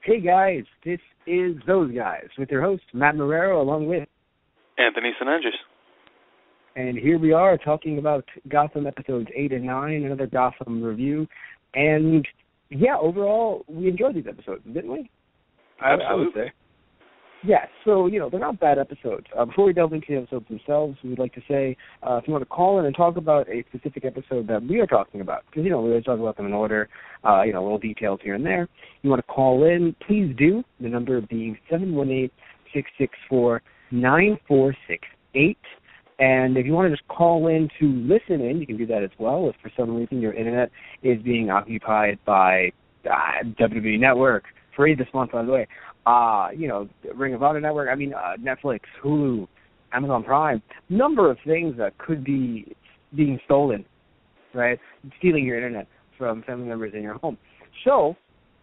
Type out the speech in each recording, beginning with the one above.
Hey guys, this is Those Guys with your host, Matt Marrero, along with Anthony Sinandris. And here we are talking about Gotham episodes 8 and 9, another Gotham review. And yeah, overall, we enjoyed these episodes, didn't we? Absolutely. I would say. Yeah, so, they're not bad episodes. Before we delve into the episodes themselves, we'd like to say, if you want to call in and talk about a specific episode that we are talking about, because, we always talk about them in order, little details here and there. You want to call in, please do. The number being 718-664-9468. And if you want to just call in to listen in, you can do that as well. If for some reason your internet is being occupied by WWE Network, free this month, by the way, Ring of Honor Network, Netflix, Hulu, Amazon Prime, number of things that could be being stolen, right? Stealing your internet from family members in your home. So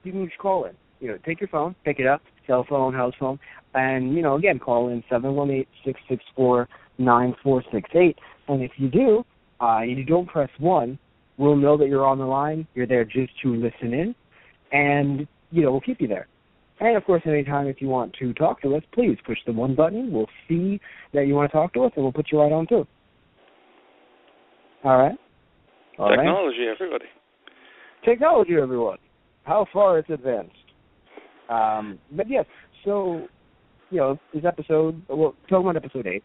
you can just call in. Take your phone, pick it up, cell phone, house phone, and, again, call in 718-664-9468. And if you do, and you don't press 1, we'll know that you're on the line. You're there just to listen in, and, we'll keep you there. And, of course, anytime if you want to talk to us, please push the 1 button. We'll see that you want to talk to us, and we'll put you right on, too. All right? Technology, everybody. Technology, everyone. How far it's advanced. But, yes, so, this episode, talking about episode 8.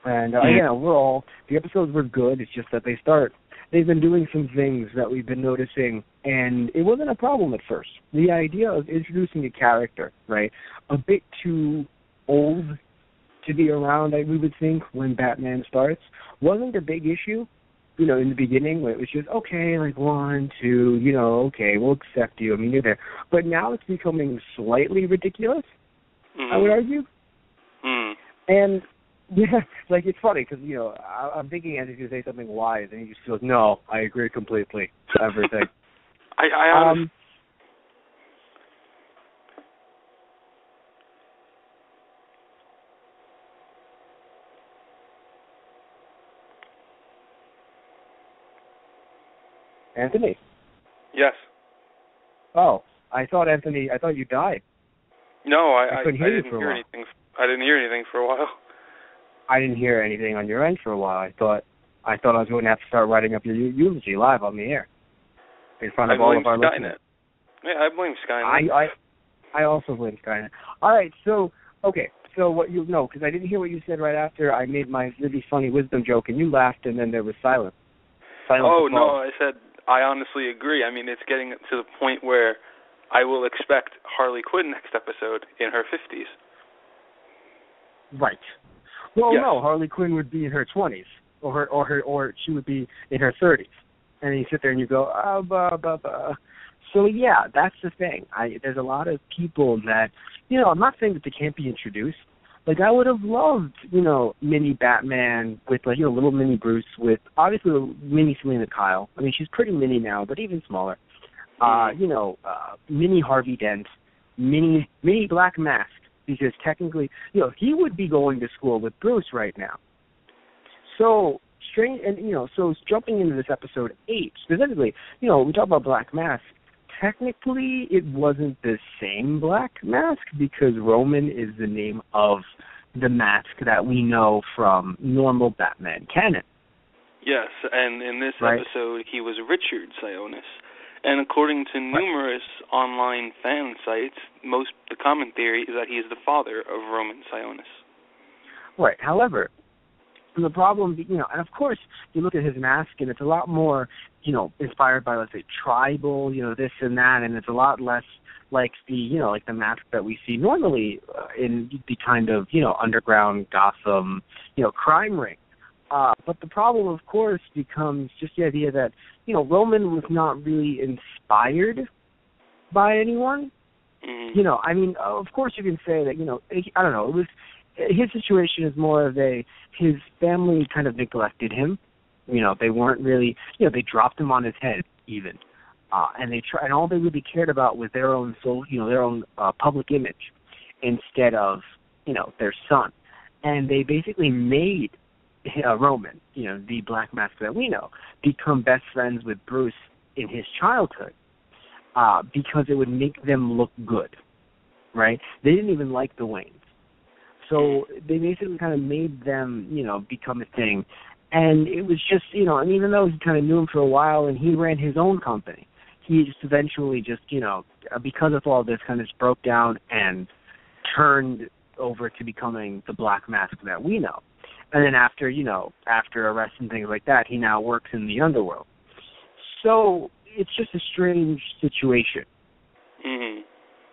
And, overall, the episodes were good. It's just that they've been doing some things that we've been noticing, and it wasn't a problem at first. The idea of introducing a character, right, a bit too old to be around, we would think, when Batman starts, wasn't a big issue, in the beginning, where it was just, okay, 1, 2, okay, we'll accept you. You're there. But now it's becoming slightly ridiculous, I would argue. And, yeah, it's funny, because, I'm thinking Anthony's going to say something wise, and he just goes, no, I agree completely, everything. Anthony? Yes. Oh, I thought you died. No, I couldn't hear didn't hear anything. I didn't hear anything for a while. I didn't hear anything on your end for a while. I thought I was going to have to start writing up your eulogy live on the air in front of all of our listeners. Yeah, I blame Skynet. I also blame Skynet. All right, so what because I didn't hear what you said right after I made my really funny wisdom joke, and you laughed, and then there was silence. Oh, no, I said I honestly agree. It's getting to the point where I will expect Harley Quinn next episode in her 50s. Right. Well, yes. No, Harley Quinn would be in her 20s, or she would be in her 30s, and then you sit there and you go, So yeah, that's the thing. There's a lot of people that, I'm not saying that they can't be introduced. I would have loved, mini Batman with little mini Bruce with obviously mini Selena Kyle. She's pretty mini now, but even smaller. Mini Harvey Dent, mini Black Mask. Because technically, he would be going to school with Bruce right now. So, strange, and, so jumping into this episode 8, specifically, we talk about Black Mask. Technically, it wasn't the same Black Mask because Roman is the name of the mask that we know from normal Batman canon. Yes, and in this episode, he was Richard Sionis. And according to numerous online fan sites, the common theory is that he is the father of Roman Sionis. Right. However, the problem, and of course, you look at his mask, and it's a lot more, inspired by, let's say, tribal, this and that, and it's a lot less like the, like the mask that we see normally in the kind of, underground Gotham, crime ring. But the problem, of course, becomes just the idea that, Roman was not really inspired by anyone. Mm-hmm. Of course you can say that, I don't know, it was, his situation is more of his family kind of neglected him. They weren't really, they dropped him on his head even. And all they really cared about was their own soul, their own public image instead of, their son. And they basically made Roman, the Black Mask that we know, become best friends with Bruce in his childhood because it would make them look good. right? They didn't even like the Waynes. So they basically kind of made them, become a thing. And it was just, and even though he kind of knew him for a while and he ran his own company, he just eventually because of all this, kind of just broke down and turned over to becoming the Black Mask that we know. And then after arrests and things like that, he now works in the underworld. So it's just a strange situation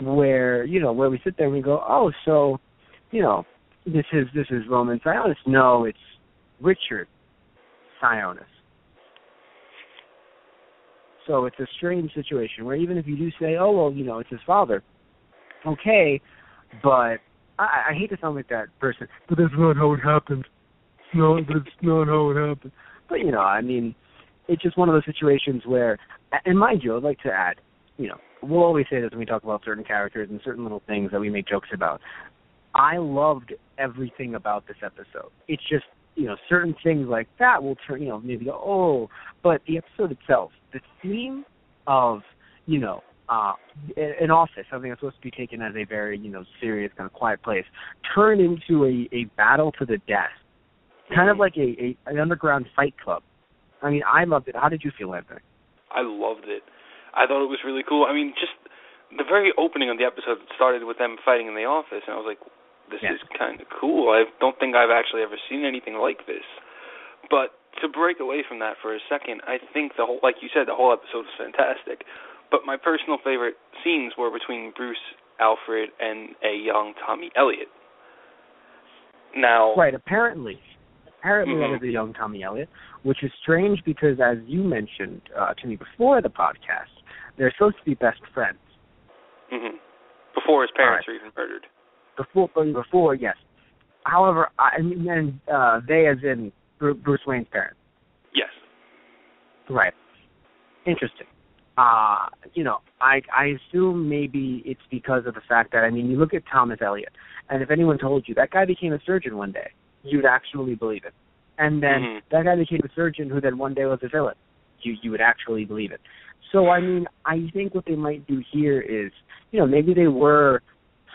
where we sit there and we go, oh, so, this is Roman Sionis. No, it's Richard Sionis. So it's a strange situation where even if you do say, oh, well, it's his father, okay, but I hate to sound like that person, but that's not how it happened. No, that's not how it happened. But, it's just one of those situations where, and mind you, I'd like to add, we'll always say this when we talk about certain characters and certain little things that we make jokes about. I loved everything about this episode. It's just, certain things like that will turn, maybe go, oh, but the episode itself, the theme of, an office, something that's supposed to be taken as a very, serious, kind of quiet place, turned into a battle to the death, kind of like an underground fight club. I loved it. How did you feel, Anthony? I loved it. I thought it was really cool. Just the very opening of the episode started with them fighting in the office, and I was like, this is kind of cool. I don't think I've actually ever seen anything like this. But to break away from that for a second, I think like you said, the whole episode was fantastic. But my personal favorite scenes were between Bruce, Alfred, and a young Tommy Elliott. Now, right, apparently that is a young Tommy Elliott, which is strange because, as you mentioned to me before the podcast, they're supposed to be best friends. Before his parents were even murdered. Before, yes. However, they as in Bruce Wayne's parents. Yes. Right. Interesting. I assume maybe it's because of the fact that, you look at Thomas Elliott, and if anyone told you that guy became a surgeon one day, you'd actually believe it. And then that guy became a surgeon who then one day was a villain. You would actually believe it. So, I think what they might do here is, maybe they were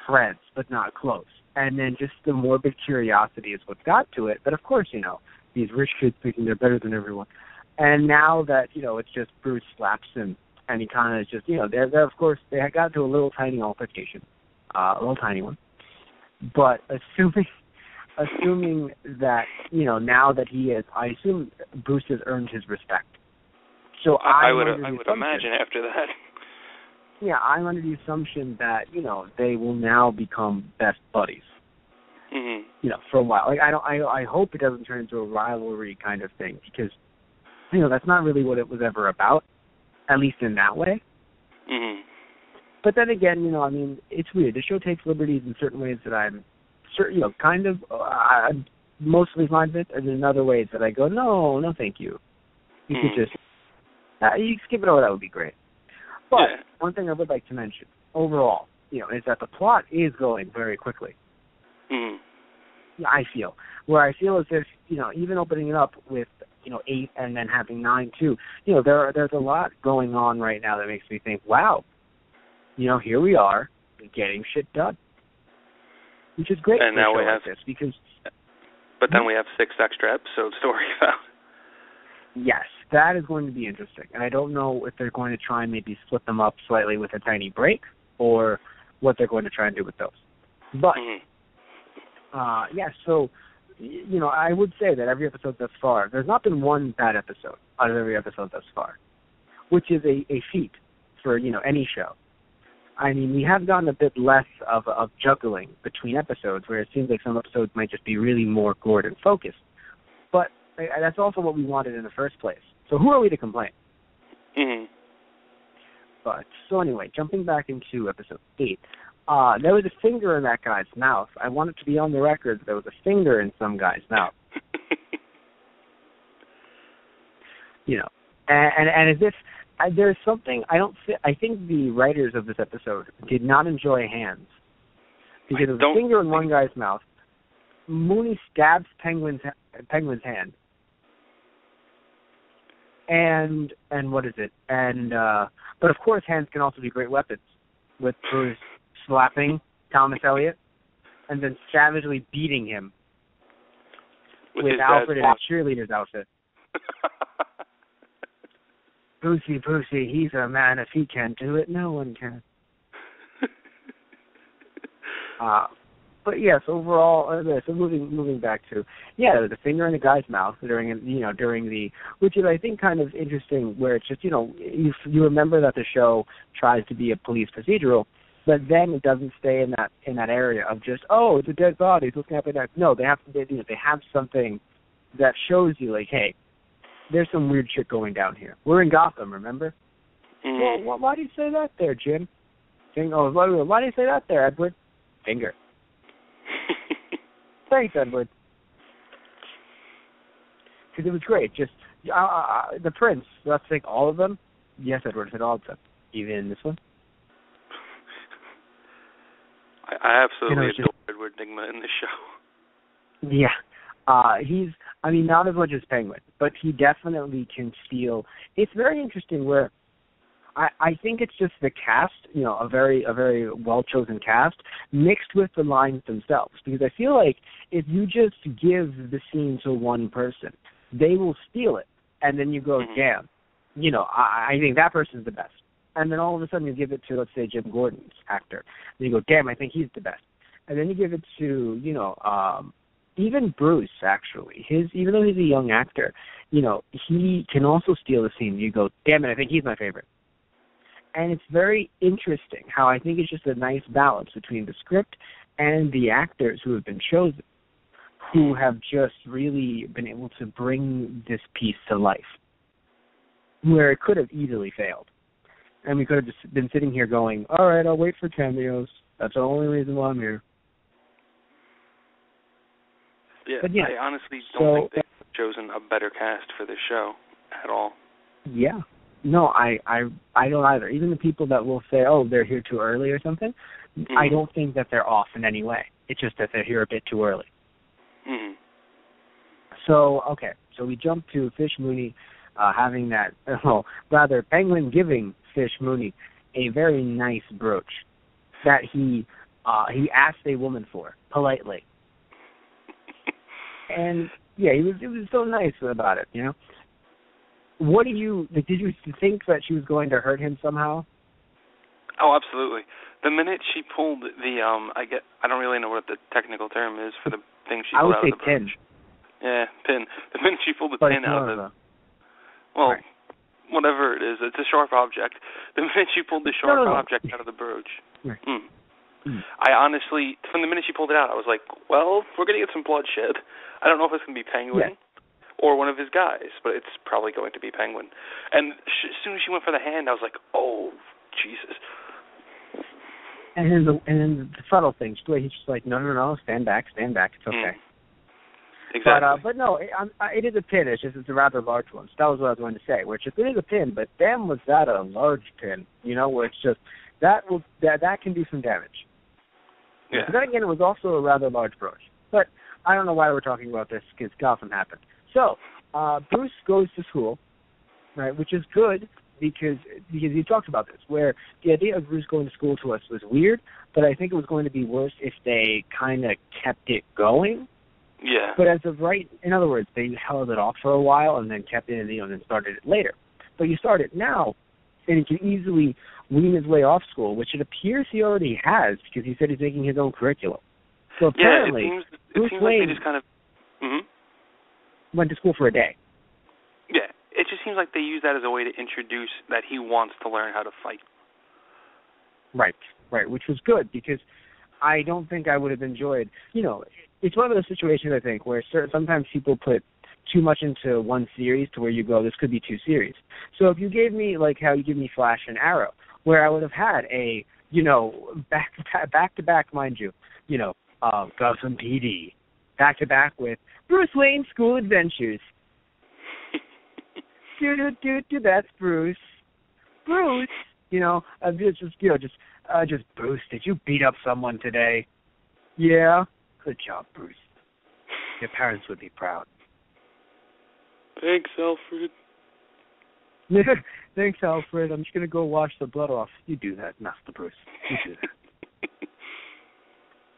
friends, but not close. And then just the morbid curiosity is what got to it. But, of course, these rich kids thinking they're better than everyone. And now that, it's just Bruce slaps him, and he kind of just, they're of course, they had got to a little tiny altercation, a little tiny one. But assuming that, now that he is, I assume Bruce has earned his respect. So I would imagine after that. Yeah, I'm under the assumption that, they will now become best buddies. For a while. I hope it doesn't turn into a rivalry kind of thing because, that's not really what it was ever about, at least in that way. But then again, it's weird. The show takes liberties in certain ways that I'm, kind of, I'm mostly fine with, and in other ways that I go, no, thank you. You could just, you skip it over, that would be great. But one thing I would like to mention, overall, is that the plot is going very quickly. I feel. Where I feel as if, even opening it up with, 8 and then having 9 too, there's a lot going on right now that makes me think, wow, here we are getting shit done. Which is great and for now a show we have, like this because... But then we have 6 extra episodes to worry about. Yes, that is going to be interesting. And I don't know if they're going to try and maybe split them up slightly with a tiny break or what they're going to try and do with those. But, so, I would say that every episode thus far, there's not been one bad episode out of every episode thus far, which is a feat for, any show. We have gotten a bit less of juggling between episodes, where it seems like some episodes might just be really more Gordon focused. But that's also what we wanted in the first place. So who are we to complain? But, so anyway, jumping back into episode 8, there was a finger in that guy's mouth. I want it to be on the record that there was a finger in some guy's mouth. And as if there's something I think the writers of this episode did not enjoy hands because there's a finger in one guy's mouth. Mooney stabs Penguin's hand, and what is it? And but of course, hands can also be great weapons. With Bruce slapping Thomas Elliot, and then savagely beating him with his Alfred in a dad's cheerleader's outfit. Brucey, he's a man. If he can't do it, no one can. But yes, overall, so moving back to the finger in the guy's mouth during the, which is I think kind of interesting, where it's just you remember that the show tries to be a police procedural, but then it doesn't stay in that area of just it's a dead body, it's looking up at that. No, they have something that shows you like, hey, there's some weird shit going down here. We're in Gotham, remember? Mm-hmm. Well, why do you say that there, Jim? Why do you say that there, Edward? Finger. Thanks, Edward. Because it was great. Just the Prince. Let's take all of them. Yes, Edward said all of them. Even this one. I absolutely adore Edward Nygma in this show. Yeah. He's not as much as Penguin, but he definitely can steal. It's very interesting where I think it's just the cast, a very well-chosen cast, mixed with the lines themselves. Because I feel like if you just give the scene to one person, they will steal it. And then you go, damn, I think that person's the best. And then all of a sudden you give it to, let's say, Jim Gordon's actor. And you go, damn, I think he's the best. And then you give it to, even Bruce, actually. Even though he's a young actor, he can also steal the scene. You go, damn it, I think he's my favorite. And it's very interesting how I think it's just a nice balance between the script and the actors who have been chosen, who have just really been able to bring this piece to life, where it could have easily failed. And we could have just been sitting here going, all right, I'll wait for cameos. That's the only reason why I'm here. Yeah, but yeah, I honestly don't think they've chosen a better cast for this show at all. Yeah. No, I don't either. Even the people that will say, oh, they're here too early or something, I don't think that they're off in any way. It's just that they're here a bit too early. Mm-hmm. So we jump to Fish Mooney having that, Penguin giving Fish Mooney a very nice brooch that he asked a woman for, politely. And, yeah, he was so nice about it, What did you think that she was going to hurt him somehow? Oh, absolutely. The minute she pulled the I don't really know what the technical term is for the thing she pulled out of the brooch. I would say pin. Yeah, pin. The minute she pulled the pin out of the right. Whatever it is, it's a sharp object. The minute she pulled the sharp object out of the brooch. Right. I honestly, from the minute she pulled it out, I was like, well, we're going to get some bloodshed. I don't know if it's going to be Penguin. Yeah. Or one of his guys, but it's probably going to be Penguin. And as soon as she went for the hand, I was like, oh, Jesus. And then the subtle things, he's just like, no, stand back, it's okay. Exactly. But no, it is a pin, it's a rather large one. So that was what I was going to say, where it's just, it is a pin, but damn was that a large pin, where it's just, that can do some damage. Yeah. But then again, it was also a rather large brooch. But I don't know why we're talking about this, because Gotham happened. So, Bruce goes to school, right, which is good because you talked about this, where the idea of Bruce going to school to us was weird, but I think it was going to be worse if they kind of kept it going. Yeah. But as of right, in other words, they held it off for a while and then kept it, and then started it later. But you start it now, and he can easily wean his way off school, which it appears he already has because he said he's making his own curriculum. So apparently, it seems like they just kind of. Went to school for a day. Yeah, it just seems like they use that as a way to introduce that he wants to learn how to fight. Right, which was good because I don't think I would have enjoyed, it's one of those situations, I think, where sometimes people put too much into one series to where you go, this could be two series. So if you gave me, like how you give me Flash and Arrow, where I would have had a, back-to-back, mind you, Gotham PD, back-to-back with Bruce Wayne School Adventures. That's Bruce. Bruce, just Bruce, did you beat up someone today? Yeah. Good job, Bruce. Your parents would be proud. Thanks, Alfred. Thanks, Alfred. I'm just going to go wash the blood off. You do that, Master Bruce. You do that.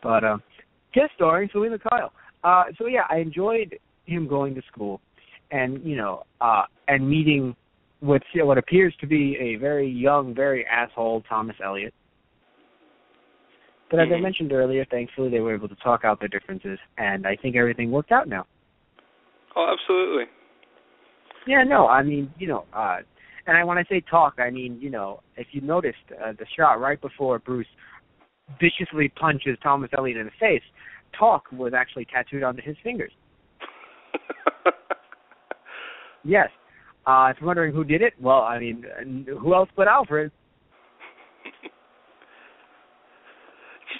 But his story, Selena Kyle. So yeah, I enjoyed him going to school, and and meeting what appears to be a very young, very asshole Thomas Elliot. But as I mentioned earlier, thankfully they were able to talk out their differences, and I think everything worked out now. Oh, absolutely. Yeah, no, I mean, and when I say talk, I mean, if you noticed the shot right before Bruce viciously punches Thomas Elliot in the face, talk was actually tattooed onto his fingers. Yes. If you're wondering who did it, well, I mean, who else but Alfred?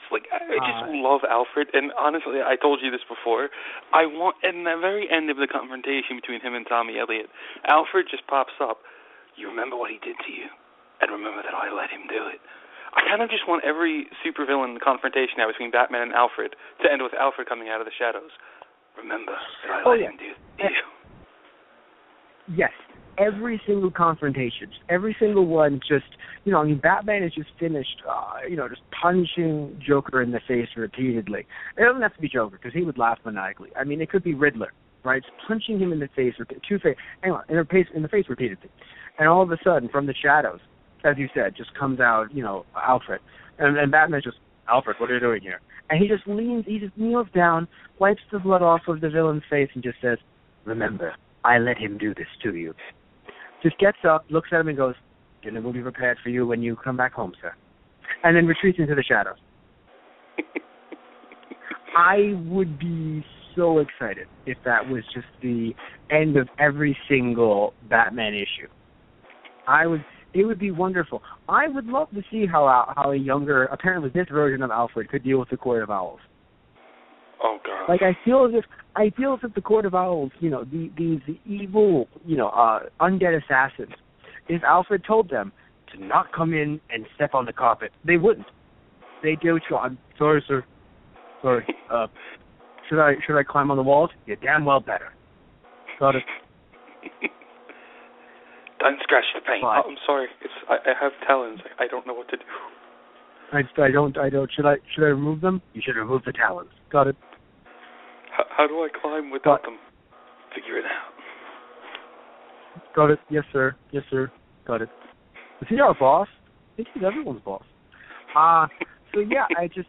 I just love Alfred, and honestly, I told you this before. I want, in the very end of the confrontation between him and Tommy Elliot, Alfred just pops up. You remember what he did to you, and remember that I let him do it. I kind of just want every supervillain confrontation now between Batman and Alfred to end with Alfred coming out of the shadows. Remember that I let him do it to you. Yes. Every single confrontation, every single one just, Batman is just finished, just punching Joker in the face repeatedly. It doesn't have to be Joker, because he would laugh maniacally. I mean, it could be Riddler, right? Just punching him in the face, in the face repeatedly. And all of a sudden, from the shadows, as you said, just comes out, Alfred. And Batman's just, Alfred, what are you doing here? And he just kneels down, wipes the blood off of the villain's face, and just says, remember, I let him do this to you. Just gets up, looks at him, and goes, dinner will be prepared for you when you come back home, sir. And then retreats into the shadows. I would be so excited if that was just the end of every single Batman issue. It would be wonderful. I would love to see how a younger, apparently this version of Alfred could deal with the Court of Owls. Oh God! Like I feel as if the Court of Owls, these evil, undead assassins, if Alfred told them to not come in and step on the carpet, they wouldn't. They do. I'm sorry, sir. Sorry. Should I climb on the walls? You damn well better. Got it. Don't scratch the paint. Oh, I'm sorry. I have talons. I don't know what to do. I don't. Should I remove them? You should remove the talons. Got it. How do I climb without them? Figure it out. Got it. Yes, sir. Yes, sir. Got it. Is he our boss? I think he's everyone's boss. So yeah, I just,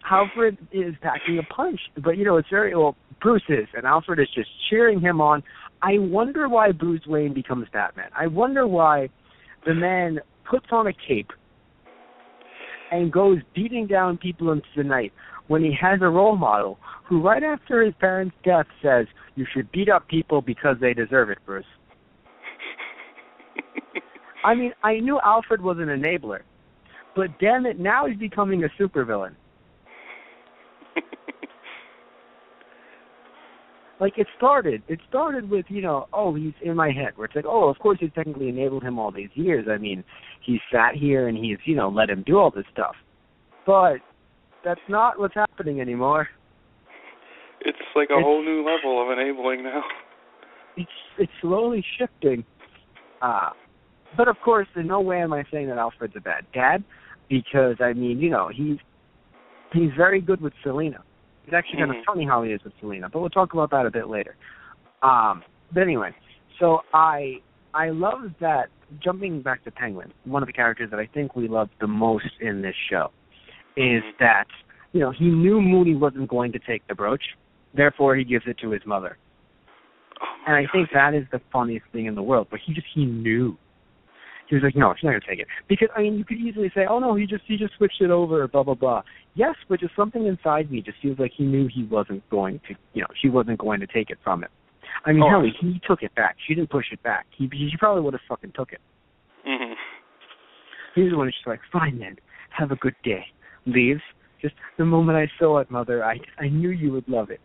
Alfred is packing a punch, but it's Bruce is, and Alfred is just cheering him on. I wonder why Bruce Wayne becomes Batman. I wonder why the man puts on a cape and goes beating down people into the night when he has a role model who, right after his parents' death, says, you should beat up people because they deserve it, Bruce. I mean, I knew Alfred was an enabler, but damn it, now he's becoming a supervillain. Like, it started with, he's in my head, where it's like, of course he's technically enabled him all these years. I mean, he's sat here and he's, let him do all this stuff. But that's not what's happening anymore. It's like a whole new level of enabling now. It's slowly shifting. But, of course, in no way am I saying that Alfred's a bad dad, because, I mean, he's very good with Selena. It's actually kind of funny how he is with Selena, but we'll talk about that a bit later. But anyway, so I love that, jumping back to Penguin, one of the characters that I think we love the most in this show is that, he knew Mooney wasn't going to take the brooch, therefore he gives it to his mother. And I think that is the funniest thing in the world, but he knew. He was like, no, she's not going to take it. Because, I mean, you could easily say, oh, no, he just switched it over, blah, blah, blah. Yes, but just something inside me just feels like he knew he wasn't going to, she wasn't going to take it from him. I mean, hell, he took it back. She didn't push it back. She probably would have fucking took it. Mm-hmm. He's the one who's just like, fine, then, have a good day. Leaves. Just the moment I saw it, Mother, I knew you would love it.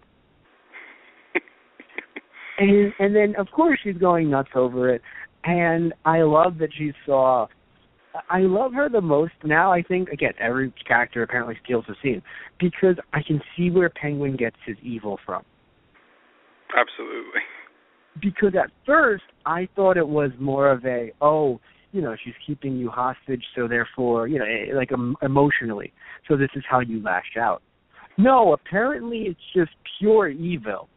and then, of course, she's going nuts over it. And I love that I love her the most now. I think, again, every character apparently steals the scene, because I can see where Penguin gets his evil from. Absolutely. Because at first, I thought it was more of she's keeping you hostage, so therefore, like emotionally. So this is how you lash out. No, apparently it's just pure evil.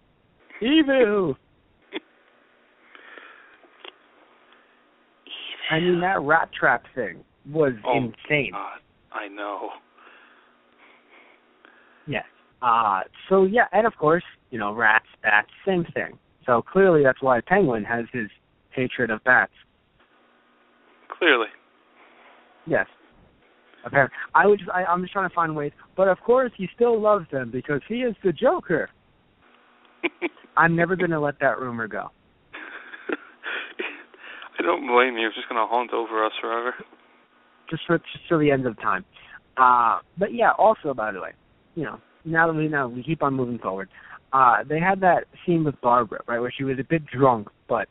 Evil! I mean, that rat trap thing was insane. God, I know. Yes. So, yeah, and of course, rats, bats, same thing. So clearly that's why Penguin has his hatred of bats. Clearly. Yes. Apparently. I'm just trying to find ways. But, of course, he still loves them because he is the Joker. I'm never going to let that rumor go. I don't blame you. It's just going to haunt over us forever. Just till the end of time. But, yeah, also, by the way, now that we keep on moving forward, they had that scene with Barbara, right, where she was a bit drunk, but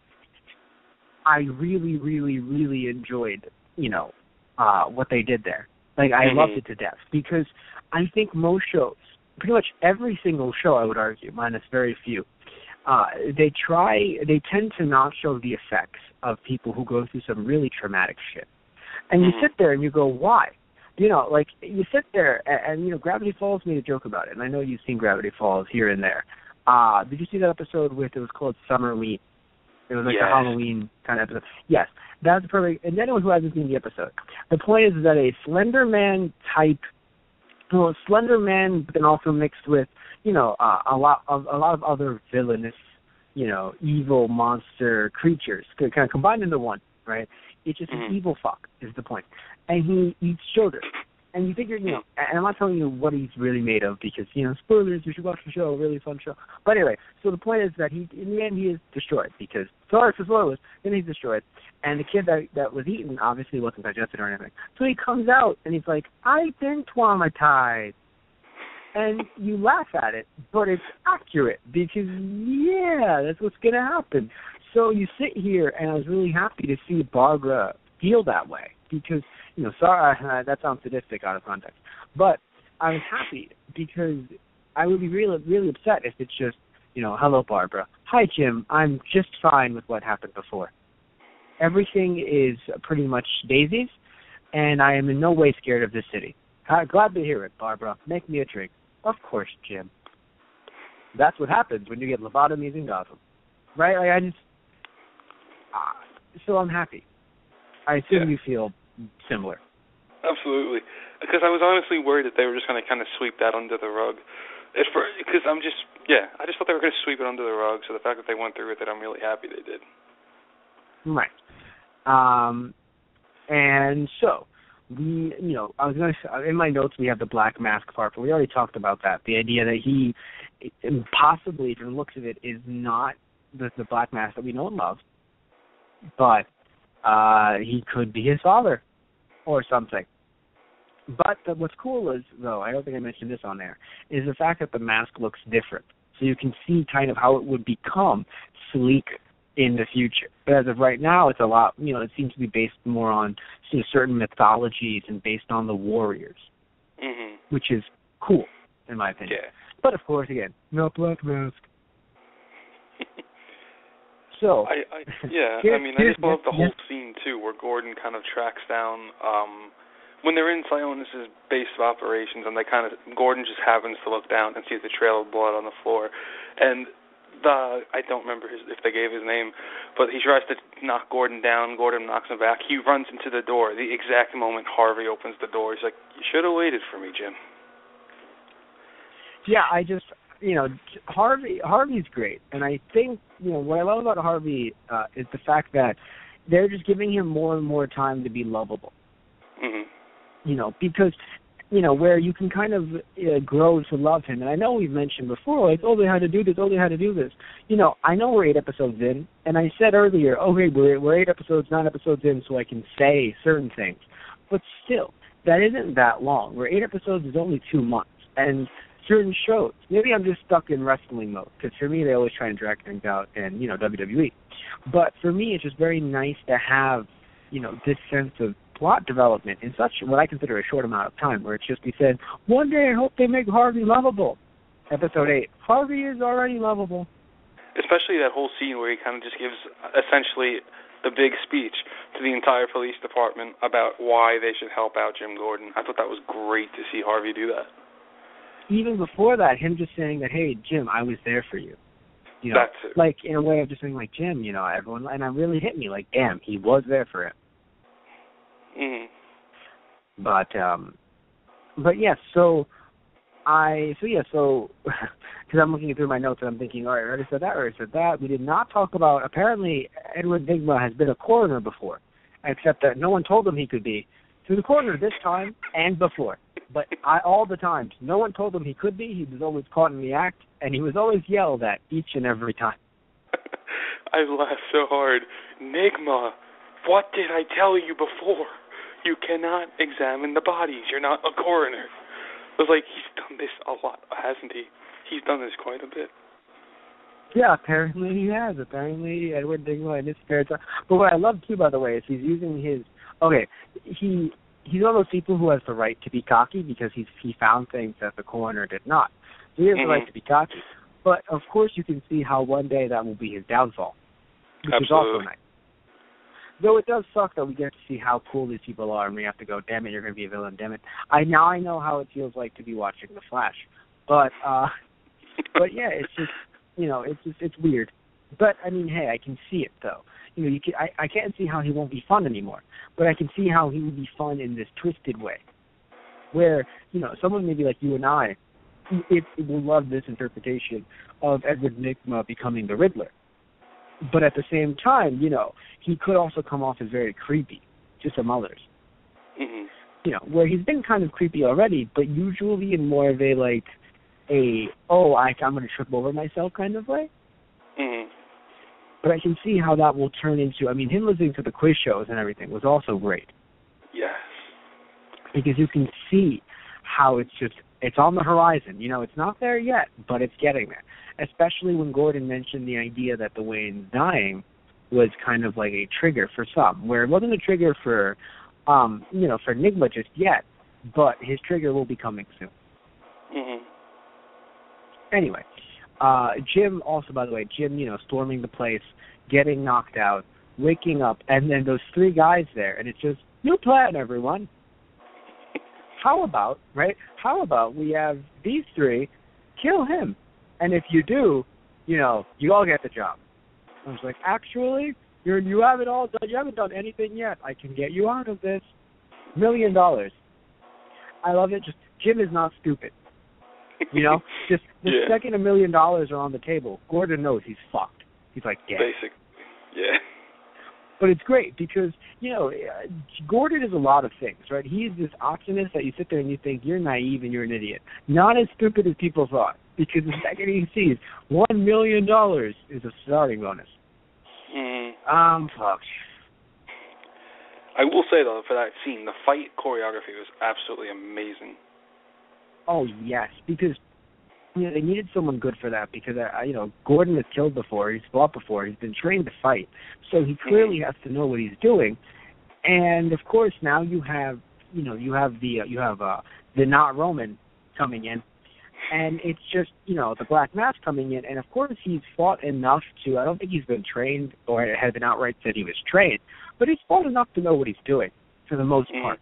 I really, really, really enjoyed, what they did there. Like, I loved it to death because I think most shows, pretty much every single show, I would argue, minus very few, they tend to not show the effects of people who go through some really traumatic shit. And you sit there and you go, why? Like, you sit there and Gravity Falls made a joke about it, and I know you've seen Gravity Falls here and there. Did you see that episode it was called Summerween? It was like a Halloween kind of episode. Yes, that's perfect. And anyone who hasn't seen the episode, the point is that a Slender Man type, Slender Man, but then also mixed with, a lot of other villainous, evil monster creatures, kind of combined into one, right? It's just an evil fuck is the point. And he eats children. And you figure, and I'm not telling you what he's really made of because, spoilers, you should watch the show, really fun show. But anyway, so the point is that in the end he is destroyed because, sorry for spoilers, then he's destroyed. And the kid that was eaten obviously wasn't digested or anything. So he comes out and he's like, I've been traumatized. And you laugh at it, but it's accurate because, that's what's going to happen. So you sit here, and I was really happy to see Barbara feel that way because, sorry, that sounds sadistic out of context, but I was happy because I would be really, really upset if it's just, hello, Barbara. Hi, Jim. I'm just fine with what happened before. Everything is pretty much daisies, and I am in no way scared of this city. Glad to hear it, Barbara. Make me a drink. Of course, Jim. That's what happens when you get lobotomies in Gotham. Right? Like, so I'm happy. I assume you feel similar. Absolutely. Because I was honestly worried that they were just going to kind of sweep that under the rug. Because I just thought they were going to sweep it under the rug, so the fact that they went through with it, I'm really happy they did. Right. And so, I was going to, in my notes we have the black mask part, but we already talked about that. The idea that he, possibly, from the looks of it, is not the black mask that we know and love, but he could be his father or something. But what's cool is, though, I don't think I mentioned this on air, is the fact that the mask looks different. So you can see kind of how it would become sleek in the future. But as of right now, it's a lot, it seems to be based more on certain mythologies and based on the warriors, which is cool, in my opinion. Yeah. But, of course, again, no black mask. So, I just love the whole scene, too, where Gordon kind of tracks down, when they're in Sionis' base of operations, and Gordon just happens to look down and sees the trail of blood on the floor, and I don't remember if they gave his name, but he tries to knock Gordon down, Gordon knocks him back, he runs into the door, the exact moment Harvey opens the door, he's like, you should have waited for me, Jim. Yeah, Harvey's great, and I think, what I love about Harvey is the fact that they're just giving him more and more time to be lovable. Because, where you can kind of grow to love him, and I know we've mentioned before, like, they had to do this, they had to do this. I know we're 8 episodes in, and I said earlier, we're 8 episodes, 9 episodes in, so I can say certain things. But still, that isn't that long. Where 8 episodes is only 2 months, and certain shows, maybe I'm just stuck in wrestling mode, because for me, they always try and drag things out in, WWE. But for me, it's just very nice to have, this sense of plot development in such what I consider a short amount of time, where it's just he said, one day I hope they make Harvey lovable. Episode 8, Harvey is already lovable. Especially that whole scene where he kind of just gives, essentially, the big speech to the entire police department about why they should help out Jim Gordon. I thought that was great to see Harvey do that. Even before that, him just saying that, hey, Jim, I was there for you. You know, that's it. Like, in a way of just saying, like, Jim, you know, everyone, and it really hit me, like, damn, he was there for him. Mm-hmm. But yes, so because I'm looking through my notes and I'm thinking, all right, I already said that. We did not talk about, apparently, Edward Nygma has been a coroner before, except that no one told him he could be. He was a coroner this time and before. But all the times, no one told him he could be. He was always caught in the act, and he was always yelled at each and every time. I laughed so hard. Nygma, what did I tell you before? You cannot examine the bodies. You're not a coroner. I was like, he's done this a lot, hasn't he? He's done this quite a bit. Yeah, apparently he has. Apparently Edward Nygma in his spare time. But what I love, too, by the way, is he's using his... Okay, he's one of those people who has the right to be cocky because he found things that the coroner did not. So he has the right to be cocky. But, of course, you can see how one day that will be his downfall, which Absolutely. is also nice. Though it does suck that we get to see how cool these people are, and we have to go, damn it, you're going to be a villain, damn it. I know how it feels like to be watching The Flash. But yeah, it's just, you know, it's weird. But, I mean, hey, I can see it, though. You know, I can't see how he won't be fun anymore, but I can see how he will be fun in this twisted way, where, you know, someone maybe like you and I, it will love this interpretation of Edward Nygma becoming the Riddler. But at the same time, you know, he could also come off as very creepy to some others. Mm-hmm. You know, where he's been kind of creepy already, but usually in more of a, like, I'm going to trip over myself kind of way. Mm-hmm. But I can see how that will turn into, I mean, him listening to the quiz shows and everything was also great. Yes. Because you can see how it's on the horizon. You know, it's not there yet, but it's getting there. Especially when Gordon mentioned the idea that the Wayne's dying was kind of like a trigger for some, where it wasn't a trigger for, you know, for Nygma just yet, but his trigger will be coming soon. Mm-hmm. Anyway, Jim also, by the way, you know, storming the place, getting knocked out, waking up, and then those three guys there, and it's just, new plan, everyone. How about we have these three kill him? And if you do, you know, you all get the job. I was like, actually, you haven't all done. You haven't done anything yet. I can get you out of this. $1 million. I love it. Just Jim is not stupid. You know, just the second $1 million are on the table, Gordon knows he's fucked. He's like, yeah. Basic. Yeah. But it's great because, you know, Gordon is a lot of things, right? He's this optimist that you sit there and you think you're naive and you're an idiot. Not as stupid as people thought, because the second he sees $1 million is a starting bonus. Fuck. I will say, though, for that scene, the fight choreography was absolutely amazing. Oh, yes, because, you know, they needed someone good for that because, you know, Gordon has killed before, he's fought before, he's been trained to fight, so he clearly has to know what he's doing. And, of course, now you have the not Roman coming in, and it's just, you know, the Black Mask coming in, and, of course, he's fought enough to, I don't think he's been trained or had been outright said he was trained, but he's fought enough to know what he's doing for the most part.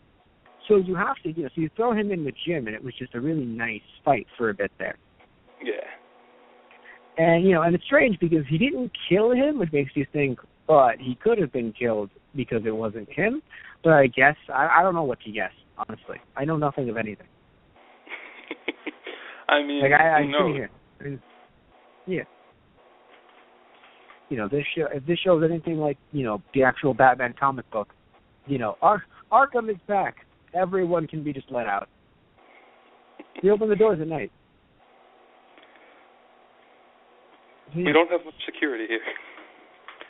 So you have to, you know, so you throw him in with Jim, and it was just a really nice fight for a bit there. Yeah. And, you know, and it's strange because he didn't kill him, which makes you think, but he could have been killed because it wasn't him. But I guess, I don't know what to guess, honestly. I know nothing of anything. I mean, like, I no. Here. Yeah. You know, if this shows anything like, you know, the actual Batman comic book, you know, Arkham is back. Everyone can be just let out. You open the doors at night. We don't have much security here.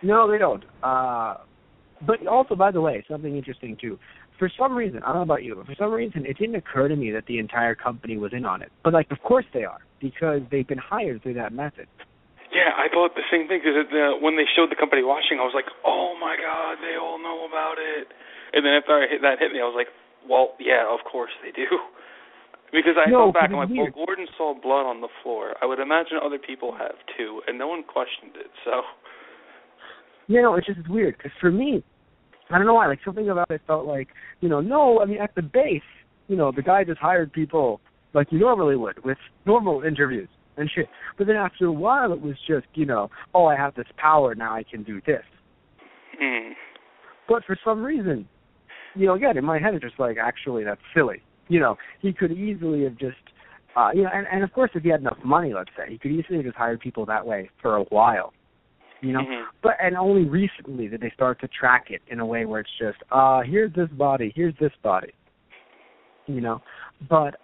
No, they don't. But also, by the way, something interesting, too. For some reason, I don't know about you, but for some reason, it didn't occur to me that the entire company was in on it. But, like, of course they are, because they've been hired through that method. Yeah, I thought the same thing, because when they showed the company watching, I was like, oh, my God, they all know about it. And then after that hit me, I was like, well, yeah, of course they do. Because I thought back, I'm like, well, Gordon saw blood on the floor. I would imagine other people have, too, and no one questioned it, so... You know, it's just weird, because for me, I don't know why, like, something about it felt like, no, I mean, at the base, the guy just hired people like you normally would, with normal interviews and shit. But then after a while, it was just, oh, I have this power, now I can do this. Mm. But for some reason, again, in my head, it's just like, actually, that's silly. He could easily have just, and of course, if he had enough money, let's say, he could easily have just hired people that way for a while. Mm-hmm. But and only recently did they start to track it in a way where it's just, here's this body, here's this body. But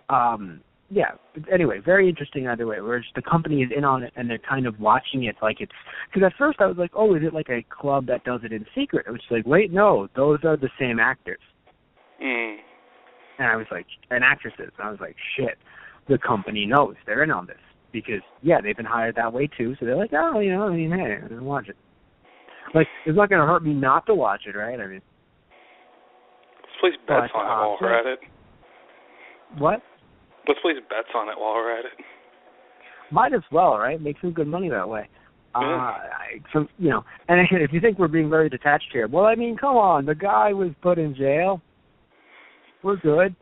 yeah. Anyway, very interesting either way. Where the company is in on it and they're kind of watching it like it's. Because at first I was like, oh, is it like a club that does it in secret? It was like, wait, no, those are the same actors. Mm. And I was like, and actresses. And I was like, shit, the company knows they're in on this. Because, yeah, they've been hired that way, too. So they're like, oh, hey, I'm going to watch it. Like, it's not going to hurt me not to watch it, right? I mean. Let's place bets on it while we're at it. What? Let's place bets on it while we're at it. Might as well, right? Make some good money that way. Yeah. And if you think we're being very detached here, well, I mean, come on. The guy was put in jail. We're good.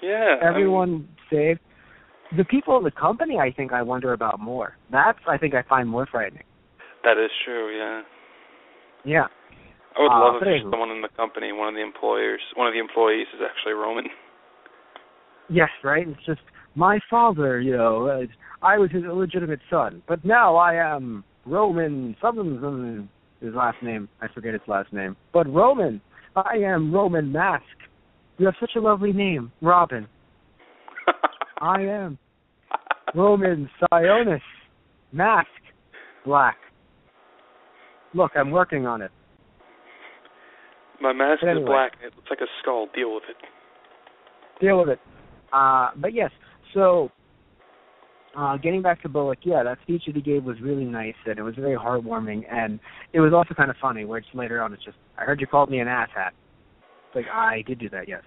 Yeah. Everyone saved. The people in the company, I think I wonder about more. That's, I think, I find more frightening. That is true, yeah. Yeah. I would love if someone in the company, one of the employees is actually Roman. Yes, right? It's just, my father, I was his illegitimate son, but now I am Roman, something, his last name, I forget his last name, but Roman, I am Roman Mask. You have such a lovely name, Robin. I am Roman Sionis, Mask, Black. Look, I'm working on it. My mask is black. It looks like a skull. Deal with it. Deal with it. But yes, so getting back to Bullock, yeah, that speech that he gave was really nice, and it was very heartwarming, and it was also kind of funny, where it's later on, it's just, I heard you called me an asshat. It's like, I did do that, yes.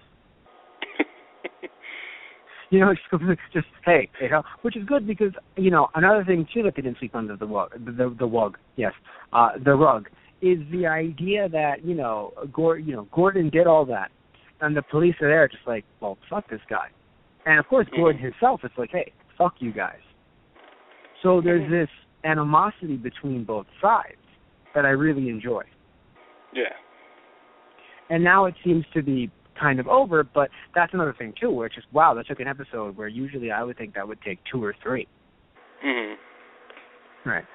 Just hey, which is good because, another thing, too, that they didn't sweep under the rug, the rug, is the idea that, Gordon did all that, and the police are there just like, well, fuck this guy. And, of course, Gordon himself is like, hey, fuck you guys. So there's this animosity between both sides that I really enjoy. Yeah. And now it seems to be kind of over, but that's another thing, too, where it's just, wow, that took an episode where usually I would think that would take 2 or 3. Mm-hmm. Right.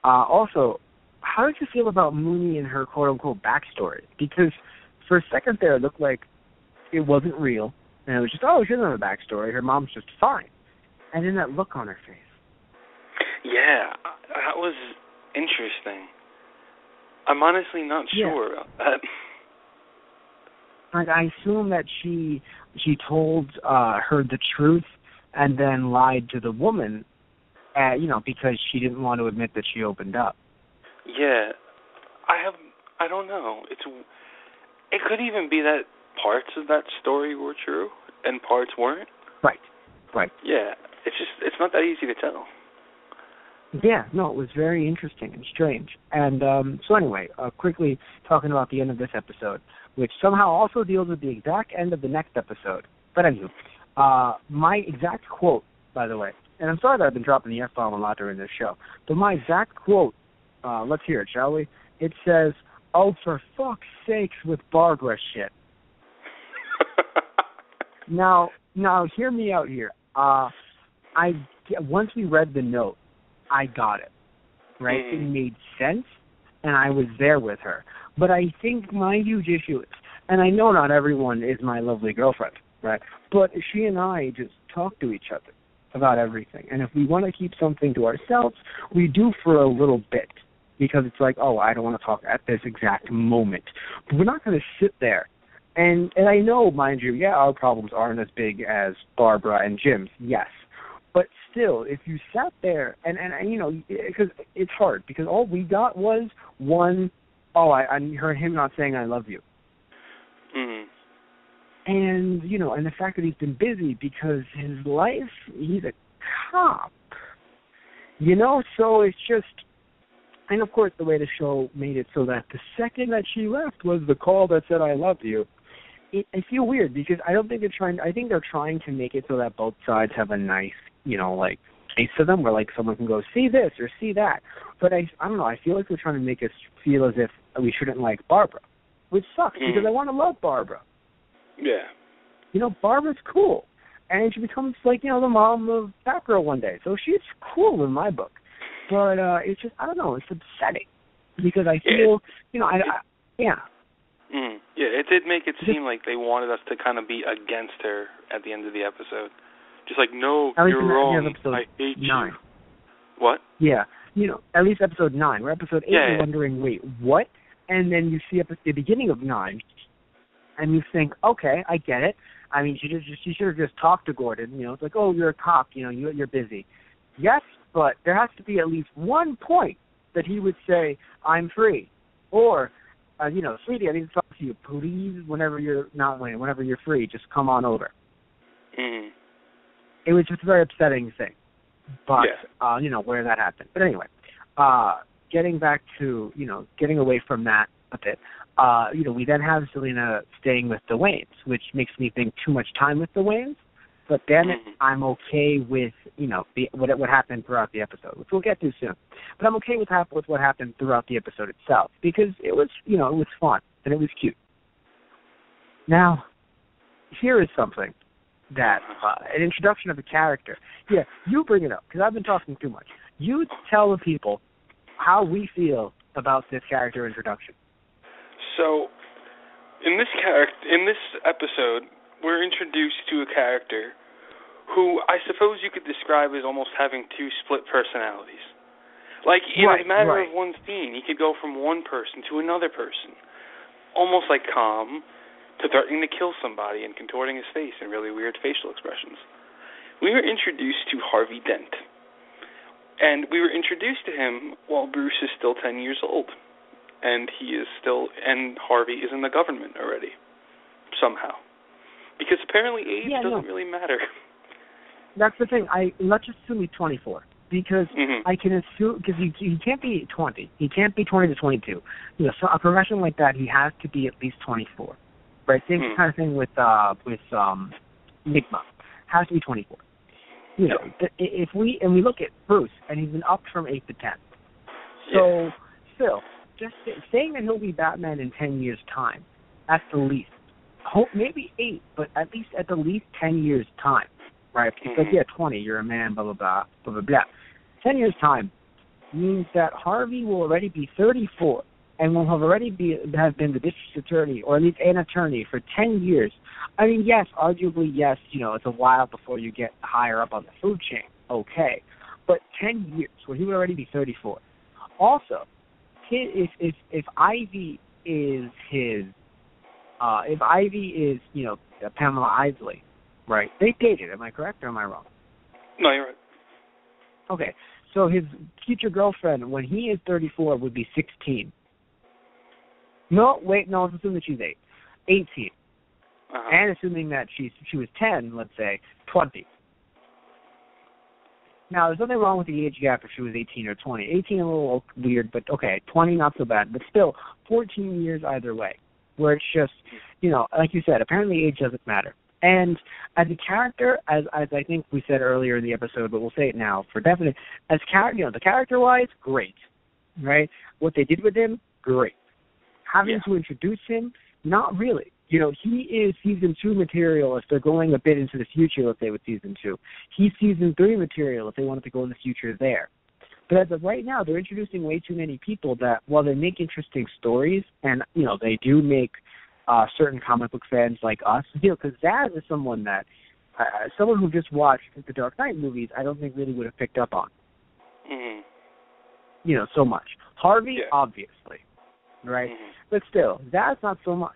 Also, how did you feel about Mooney and her quote-unquote backstory? Because for a second there, it looked like it wasn't real, and it was just, oh, she doesn't have a backstory. Her mom's just fine. And then that look on her face. Yeah, that was interesting. I'm honestly not sure about that. Like, I assume that she told her the truth and then lied to the woman, because she didn't want to admit that she opened up. Yeah, I don't know. It could even be that parts of that story were true and parts weren't. Right. Yeah, it's not that easy to tell. Yeah, no, it was very interesting and strange. And so anyway, quickly talking about the end of this episode, which somehow also deals with the exact end of the next episode. But anyway, my exact quote, by the way, and I'm sorry that I've been dropping the F-bomb a lot during this show, but my exact quote, let's hear it, shall we? It says, oh, for fuck's sakes with Barbara shit. Now, hear me out here. Once we read the note, I got it, right? It made sense, and I was there with her. But I think my huge issue is, and I know not everyone is my lovely girlfriend, right? But she and I just talk to each other about everything. And if we want to keep something to ourselves, we do for a little bit. Because it's like, oh, I don't want to talk at this exact moment. But we're not going to sit there. And I know, mind you, our problems aren't as big as Barbara and Jim's, yes. But still, if you sat there, and because it's hard, because all we got was one, I heard him not saying I love you. Mm-hmm. And, and the fact that he's been busy because his life, he's a cop. So it's just, And, of course, the way the show made it so that the second that she left was the call that said, I love you. I feel weird because I don't think I think they're trying to make it so that both sides have a nice, like, case to them where, like, someone can go, see this or see that. But I don't know, I feel like they're trying to make us feel as if we shouldn't like Barbara, which sucks because I want to love Barbara. Yeah. Barbara's cool. And she becomes, like, the mom of Batgirl one day. So she's cool in my book. But it's just, I don't know, it's upsetting. Because I feel, yeah. Yeah, it did make it seem like they wanted us to kind of be against her at the end of the episode. Just like, no, you're wrong. I hate 9. You. What? Yeah. At least episode 9. Where episode 8, you're wondering, wait, what? And then you see at the beginning of 9, and you think, okay, I get it. I mean, she should have just talked to Gordon. It's like, oh, you're a cop. You're busy. Yes, but there has to be at least one point that he would say, I'm free. Or, sweetie, I need to talk to you. Please, whenever you're free, just come on over. Mm-hmm. It was just a very upsetting thing. But, where that happened. But anyway, getting back to, getting away from that a bit, we then have Selena staying with the Waynes, which makes me think too much time with the Waynes. But then I'm okay with, what happened throughout the episode, which we'll get to soon. But I'm okay with what happened throughout the episode itself because it was, it was fun and it was cute. Now, here is something that, an introduction of a character. Yeah, you bring it up because I've been talking too much. You tell the people how we feel about this character introduction. So, in this episode, we're introduced to a character who I suppose you could describe as almost having 2 split personalities. Like, in a matter of one scene, he could go from one person to another person, almost like calm to threatening to kill somebody and contorting his face in really weird facial expressions. We were introduced to Harvey Dent, and we were introduced to him while Bruce is still 10 years old. And Harvey is in the government already, somehow. Because apparently age doesn't really matter. That's the thing. Let's just assume he's 24. Because I can assume, because he can't be 20. He can't be 20 to 22. So a profession like that, he has to be at least 24. Right? Same kind of thing with Nigma. Has to be 24. If we look at Bruce, and he's been upped from 8 to 10. So, still, just saying that he'll be Batman in 10 years' time, at the least. Maybe 8, but at the least 10 years' time, right? Because 20, you're a man, blah, blah, blah, blah, blah, blah. 10 years' time means that Harvey will already be 34 and will have already have been the district attorney, or at least an attorney, for 10 years. I mean, yes, arguably, yes, it's a while before you get higher up on the food chain, okay. But 10 years, where he would already be 34. Also, if Ivy is his, Pamela Isley, right? They dated, am I correct or am I wrong? No, you're right. Okay, so his future girlfriend, when he is 34, would be 16. No, let's assume that she's 18. And assuming that she was 10, let's say, 20. Now, there's nothing wrong with the age gap if she was 18 or 20. 18 a little weird, but okay, 20 not so bad. But still, 14 years either way, where it's just, like you said, apparently age doesn't matter. And as a character, as I think we said earlier in the episode, but we'll say it now for definite, as the character-wise, great, right? What they did with him, great. Having to introduce him, not really. He is Season 2 material if they're going a bit into the future, let's say, with Season 2. He's Season 3 material if they wanted to go in the future there. But as of right now, they're introducing way too many people that, while they make interesting stories, and, they do make certain comic book fans like us, because Zaz is someone that, someone who just watched the Dark Knight movies, I don't think really would have picked up on. So much. Harvey, obviously, right? But still, Zaz not so much.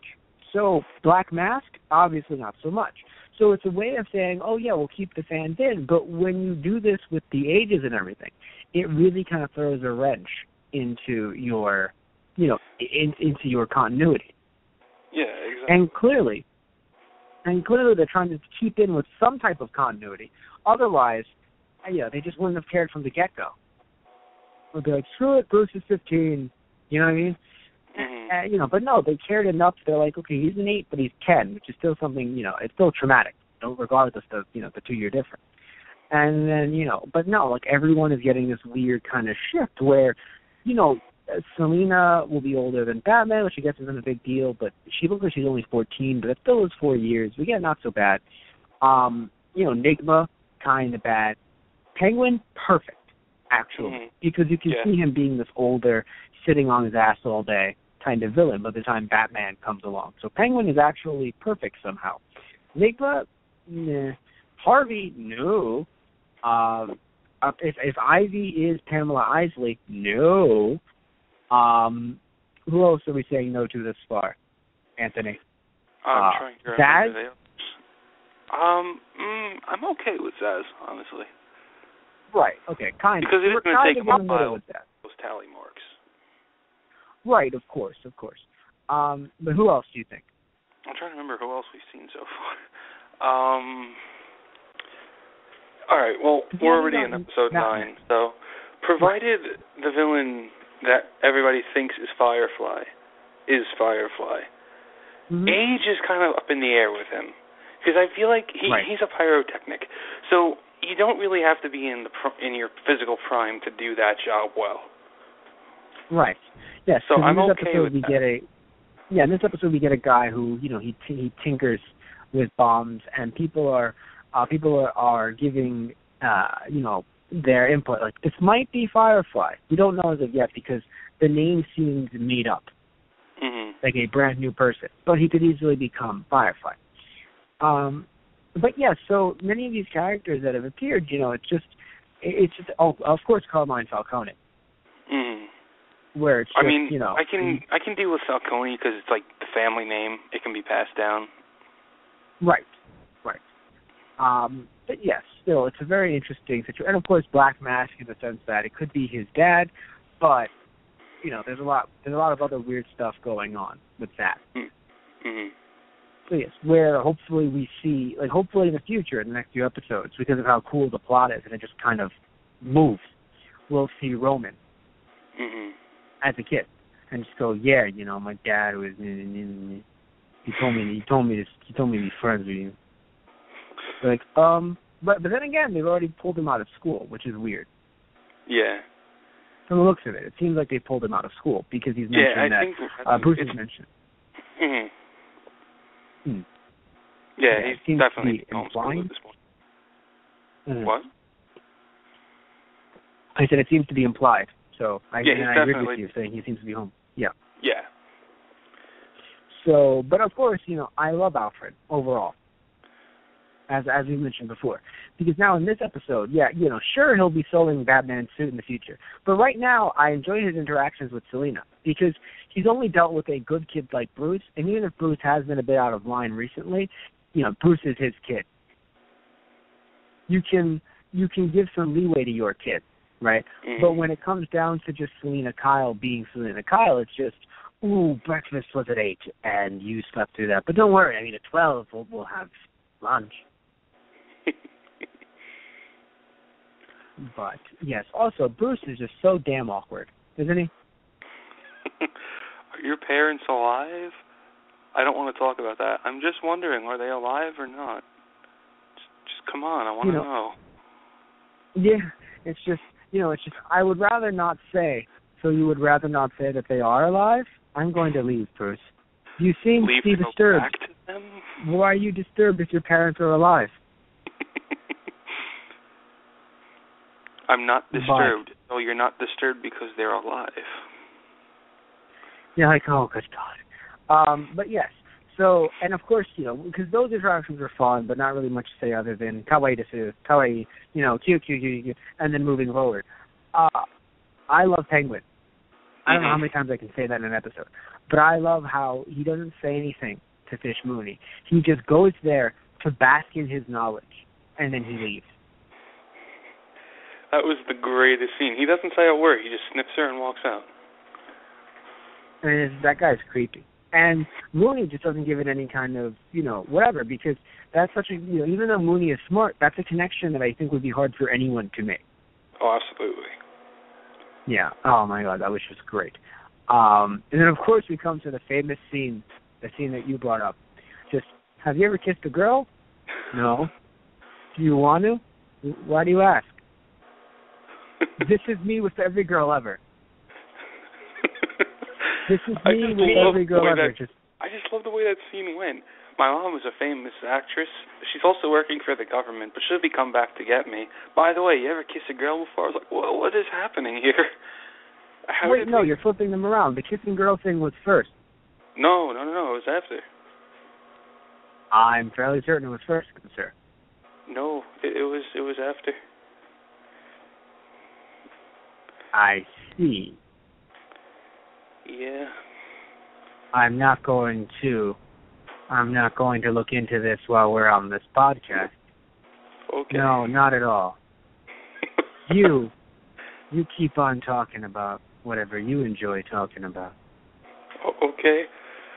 So Black Mask, obviously not so much. So it's a way of saying, oh, yeah, we'll keep the fans in. But when you do this with the ages and everything, it really kind of throws a wrench into your, into your continuity. Yeah, exactly. And clearly they're trying to keep in with some type of continuity. Otherwise, they just wouldn't have cared from the get-go. would be like, screw it, Bruce is 15. You know what I mean? Mm-hmm. But no, they cared enough. They're like, okay, he's an 8, but he's 10, which is still something, it's still traumatic, regardless of, the 2-year difference. And then, but no, like everyone is getting this weird kind of shift where, Selina will be older than Batman, which I guess isn't a big deal, but she looks like she's only 14, but it still is 4 years. We get not so bad. Nigma, kind of bad. Penguin, perfect, actually, because you can see him being this older, sitting on his ass all day kind of villain by the time Batman comes along. So Penguin is actually perfect somehow. Nigma, nah. Harvey, no. If Ivy is Pamela Isley, no. Who else are we saying no to this far? Anthony. I'm trying to Zaz? I'm okay with Zaz, honestly. Right, okay, kind of. Because it's going to take him a while with that. Those tally marks. Right, of course. But who else do you think? I'm trying to remember who else we've seen so far. All right, well, we're already in episode 9, so provided the villain that everybody thinks is Firefly, age is kind of up in the air with him. Because I feel like he's a pyrotechnic, so you don't really have to be in your physical prime to do that job well. Right. Yes. So I'm in this okay episode with that. In this episode we get a guy who he tinkers with bombs, and people are giving their input. Like, this might be Firefly. We don't know as of yet because the name seems made up, like a brand new person. But he could easily become Firefly. But yeah, so many of these characters that have appeared, it's just of course Carmine Falcone. Where it's just, I can deal with Falcone because it's like the family name; it can be passed down. Right. But yes, still, it's a very interesting situation. And of course, Black Mask in the sense that it could be his dad, but there's a lot of other weird stuff going on with that. So yes, where hopefully we see, hopefully in the future, in the next few episodes, because of how cool the plot is, and it just kind of moves, we'll see Roman as a kid, and just go, my dad was, he told me to be friends with you. But then again, they've already pulled him out of school, which is weird. Yeah. From the looks of it seems like they pulled him out of school because he's mentioned Bruce has mentioned. Yeah, he's definitely implying at this point. What? I said it seems to be implied. So I agree with you saying he seems to be home. Yeah. Yeah. So, but of course, I love Alfred overall, as we mentioned before, because now in this episode, sure, he'll be sewing Batman's suit in the future, but right now I enjoy his interactions with Selina because he's only dealt with a good kid like Bruce, and even if Bruce has been a bit out of line recently, Bruce is his kid. You can give some leeway to your kid. Right? But when it comes down to just Selina Kyle being Selina Kyle, it's just, breakfast was at 8, and you slept through that. But don't worry, at 12, we'll have lunch. But, yes, also, Bruce is just so damn awkward, isn't he? Are your parents alive? I don't want to talk about that. I'm just wondering, are they alive or not? Just come on, I want to know. Yeah, it's just, I would rather not say. So you would rather not say that they are alive? I'm going to leave, Bruce. You seem to be disturbed. Back to them? Why are you disturbed if your parents are alive? I'm not disturbed. No, you're not disturbed because they're alive. Yeah, oh, good God. But yes. So, and of course, because those interactions are fun, but not really much to say other than kawaii desu, kawaii, cute, and then moving forward. I love Penguin. I don't know how many times I can say that in an episode, but I love how he doesn't say anything to Fish Mooney. He just goes there to bask in his knowledge, and then he leaves. That was the greatest scene. He doesn't say a word. He just snips her and walks out. And that guy's creepy. And Mooney just doesn't give it any kind of, whatever, because that's such a, even though Mooney is smart, that's a connection that I think would be hard for anyone to make. Oh, absolutely. Yeah. Oh my God, that was just great. And then of course we come to the famous scene, the scene that you brought up. Just, have you ever kissed a girl? No. Do you want to? Why do you ask? This is me with every girl ever. This is me with every girl ever. I just love the way that scene went. My mom was a famous actress. She's also working for the government, but she'll be come back to get me. By the way, you ever kiss a girl before? I was like, whoa, what is happening here? Wait, no, you're flipping them around. The kissing girl thing was first. No, it was after. I'm fairly certain it was first, sir. No, it was after. I see. Yeah. I'm not going to look into this while we're on this podcast. Okay. No, not at all. You keep on talking about whatever you enjoy talking about. Okay.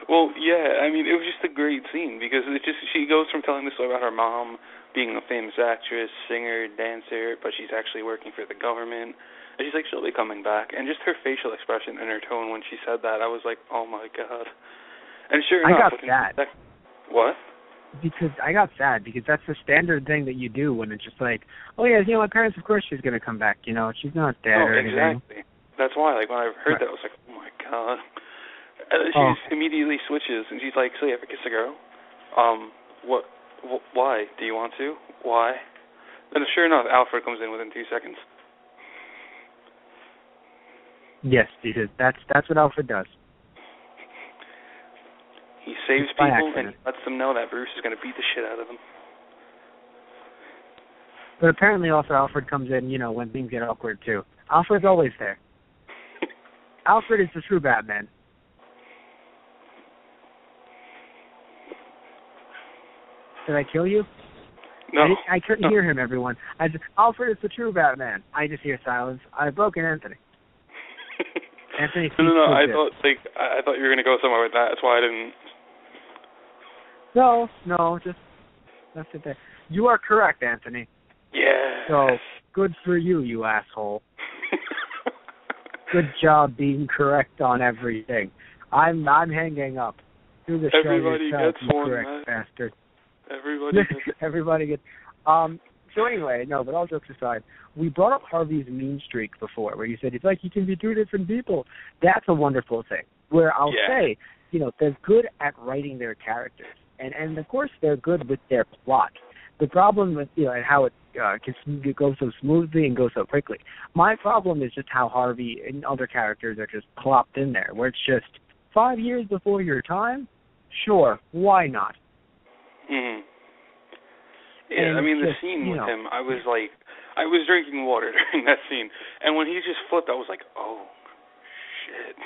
Well, yeah, I mean, it was just a great scene because she goes from telling the story about her mom being a famous actress, singer, dancer, but she's actually working for the government. And she's like, she'll be coming back. And just her facial expression and her tone when she said that, I was like, oh my God. And sure enough. I got sad. What? Because I got sad because that's the standard thing that you do when it's just like, oh yeah, my parents, of course she's going to come back, she's not dead or anything. Exactly. That's why, like, when I heard that, I was like, oh my God. And she immediately switches, and she's like, so you ever kiss a girl? Why? Do you want to? Why? Then sure enough, Alfred comes in within 2 seconds. Yes, because that's what Alfred does. He saves people and he lets them know that Bruce is going to beat the shit out of them. But apparently also Alfred comes in, when things get awkward too. Alfred's always there. Alfred is the true Batman. Did I kill you? No. I couldn't hear him, everyone. Alfred is the true Batman. I just hear silence. I've broken Anthony. Anthony. No. I thought you were going to go somewhere with that. That's why I didn't. No, just that's it there. You are correct, Anthony. Yeah. So good for you, you asshole. Good job being correct on everything. I'm hanging up. Do the show yourself, you correct bastard. Everybody gets. So anyway, no, but all jokes aside, we brought up Harvey's mean streak before, where you said it's like you can be two different people. That's a wonderful thing. Where I'll say, they're good at writing their characters, and of course they're good with their plot. The problem with and how it can go so smoothly and go so quickly. My problem is just how Harvey and other characters are just plopped in there, where it's just 5 years before your time. Sure, why not? Mm-hmm. Yeah, I mean, the scene with him, I was drinking water during that scene, and when he just flipped, I was like, oh, shit.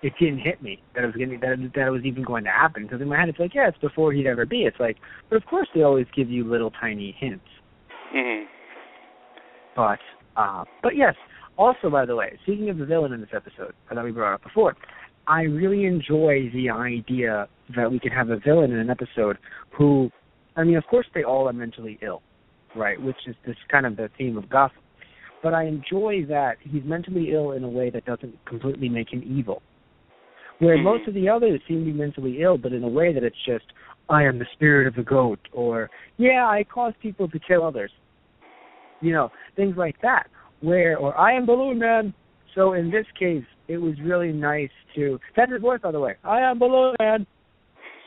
It didn't hit me that it was even going to happen, because in my head it's like, yeah, it's before he'd ever be. It's like, but of course they always give you little tiny hints. Mm-hmm. But yes, also, by the way, speaking of the villain in this episode, that we brought up before, I really enjoy the idea that we could have a villain in an episode who, I mean, of course they all are mentally ill, right, which is this kind of the theme of Gotham. But I enjoy that he's mentally ill in a way that doesn't completely make him evil. Where most of the others seem to be mentally ill, but in a way that it's just, I am the spirit of the goat, or, yeah, I cause people to kill others. Things like that. Or I am Balloon Man. So in this case, it was really nice to... That's his voice, by the way. I am Balloon Man.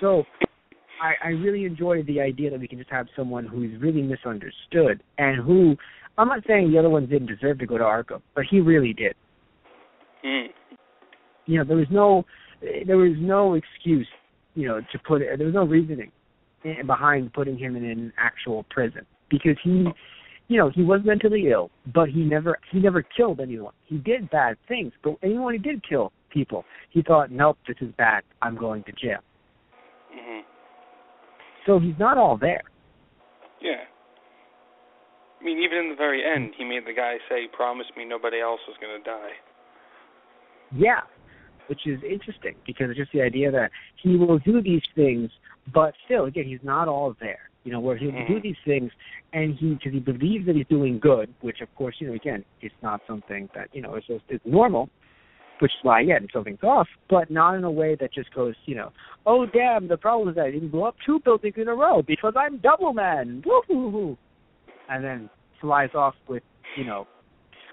So I really enjoyed the idea that we can just have someone who's really misunderstood and who... I'm not saying the other ones didn't deserve to go to Arkham, but he really did. There was no excuse, to put it. There was no reasoning behind putting him in an actual prison because he was mentally ill, but he never killed anyone. He did bad things, but anyone who did kill people, he thought, nope, this is bad. I'm going to jail. Mm-hmm. So he's not all there. Yeah. I mean, even in the very end, he made the guy say, promise me nobody else was going to die. Yeah, which is interesting because it's just the idea that he will do these things, but still, again, he's not all there. where he'll do these things, and because he believes that he's doing good, which, of course, again, it's not something that, it's normal, which is why, again, something's off, but not in a way that just goes, oh, damn, the problem is that I didn't blow up 2 buildings in a row because I'm double man, woo-hoo-hoo, and then flies off with,